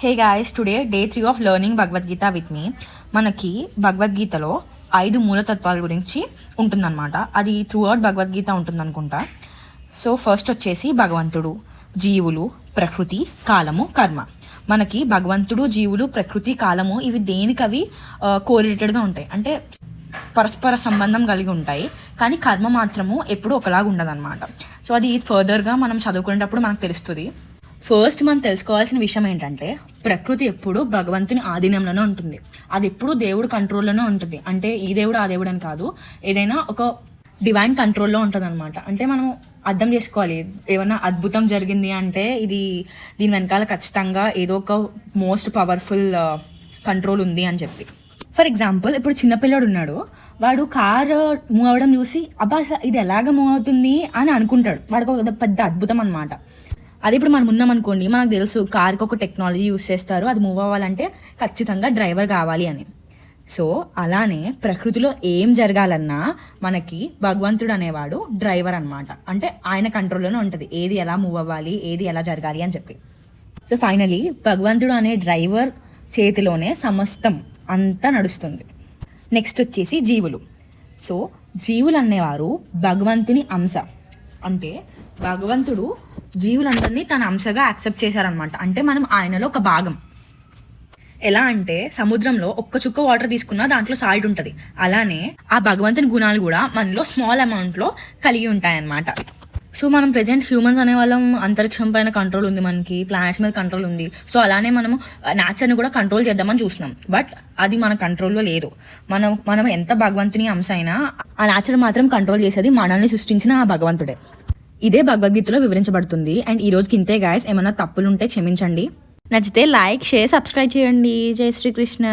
Hey guys, today day 3 of learning Bhagavad Gita with me. మనకి భగవద్గీతలో 5 మూలతత్వాల గురించి ఉంటుందన్నమాట. అది త్రూ అవుట్ భగవద్గీత ఉంటుందనుకుంటా. సో ఫస్ట్ వచ్చేసి భగవంతుడు, జీవులు, ప్రకృతి, కాలము, కర్మ. మనకి భగవంతుడు, జీవులు, ప్రకృతి, కాలము ఇవి దేనికవి కోరిలేటెడ్గా ఉంటాయి, అంటే పరస్పర సంబంధం కలిగి ఉంటాయి. కానీ కర్మ మాత్రము ఎప్పుడూ ఒకలాగా ఉండదన్నమాట. సో అది ఫర్దర్గా మనం చదువుకునేటప్పుడు మనకు తెలుస్తుంది. ఫస్ట్ మనం తెలుసుకోవాల్సిన విషయం ఏంటంటే, ప్రకృతి ఎప్పుడు భగవంతుని ఆధీనంలోనే ఉంటుంది. అది ఎప్పుడు దేవుడు కంట్రోల్లోనే ఉంటుంది. అంటే ఈ దేవుడు ఆ దేవుడు అని కాదు, ఏదైనా ఒక డివైన్ కంట్రోల్లో ఉంటుంది అనమాట. అంటే మనం అర్థం చేసుకోవాలి, ఏమైనా అద్భుతం జరిగింది అంటే దీని వెనకాల ఖచ్చితంగా ఏదో ఒక మోస్ట్ పవర్ఫుల్ కంట్రోల్ ఉంది అని చెప్పి. ఫర్ ఎగ్జాంపుల్, ఇప్పుడు చిన్నపిల్లడు ఉన్నాడు, వాడు కార్ మూవ్ అవ్వడం చూసి అబ్బా ఇది ఎలాగ మూవ్ అవుతుంది అని అనుకుంటాడు. వాడికి ఒక పెద్ద అద్భుతం అనమాట. అది ఇప్పుడు మనం ఉన్నామనుకోండి, మనకు తెలుసు కార్కి ఒక టెక్నాలజీ యూస్ చేస్తారు, అది మూవ్ అవ్వాలంటే ఖచ్చితంగా డ్రైవర్ కావాలి అని. సో అలానే ప్రకృతిలో ఏం జరగాలన్నా మనకి భగవంతుడు అనేవాడు డ్రైవర్ అనమాట. అంటే ఆయన కంట్రోల్లోనే ఉంటుంది ఏది ఎలా మూవ్ అవ్వాలి, ఏది ఎలా జరగాలి అని చెప్పి. సో ఫైనలీ భగవంతుడు అనే డ్రైవర్ చేతిలోనే సమస్తం అంతా నడుస్తుంది. నెక్స్ట్ వచ్చేసి జీవులు. సో జీవులు అనేవారు భగవంతుని అంశ. అంటే భగవంతుడు జీవులందరినీ తన అంశగా యాక్సెప్ట్ చేశారనమాట. అంటే మనం ఆయనలో ఒక భాగం. ఎలా అంటే సముద్రంలో ఒక్క చుక్క వాటర్ తీసుకున్నా దాంట్లో సాల్ట్ ఉంటుంది. అలానే ఆ భగవంతుని గుణాలు కూడా మనలో స్మాల్ అమౌంట్లో కలిగి ఉంటాయన్నమాట. సో మనం ప్రెజెంట్ హ్యూమన్స్ అనే వాళ్ళం అంతరిక్షం పైన కంట్రోల్ ఉంది, మనకి ప్లానెట్స్ మీద కంట్రోల్ ఉంది. సో అలానే మనము నేచర్ని కూడా కంట్రోల్ చేద్దామని చూస్తున్నాం, బట్ అది మన కంట్రోల్లో లేదు. మనం ఎంత భగవంతుని అంశ అయినా ఆ నేచర్ మాత్రం కంట్రోల్ చేసేది మనల్ని సృష్టించిన ఆ భగవంతుడే. ఇదే భగవద్గీతలో వివరించబడుతుంది. అండ్ ఈ రోజుకి ఇంతే గాయస్, ఏమైనా తప్పులుంటే క్షమించండి. నచ్చితే లైక్, షేర్, సబ్స్క్రైబ్ చేయండి. జై శ్రీకృష్ణ.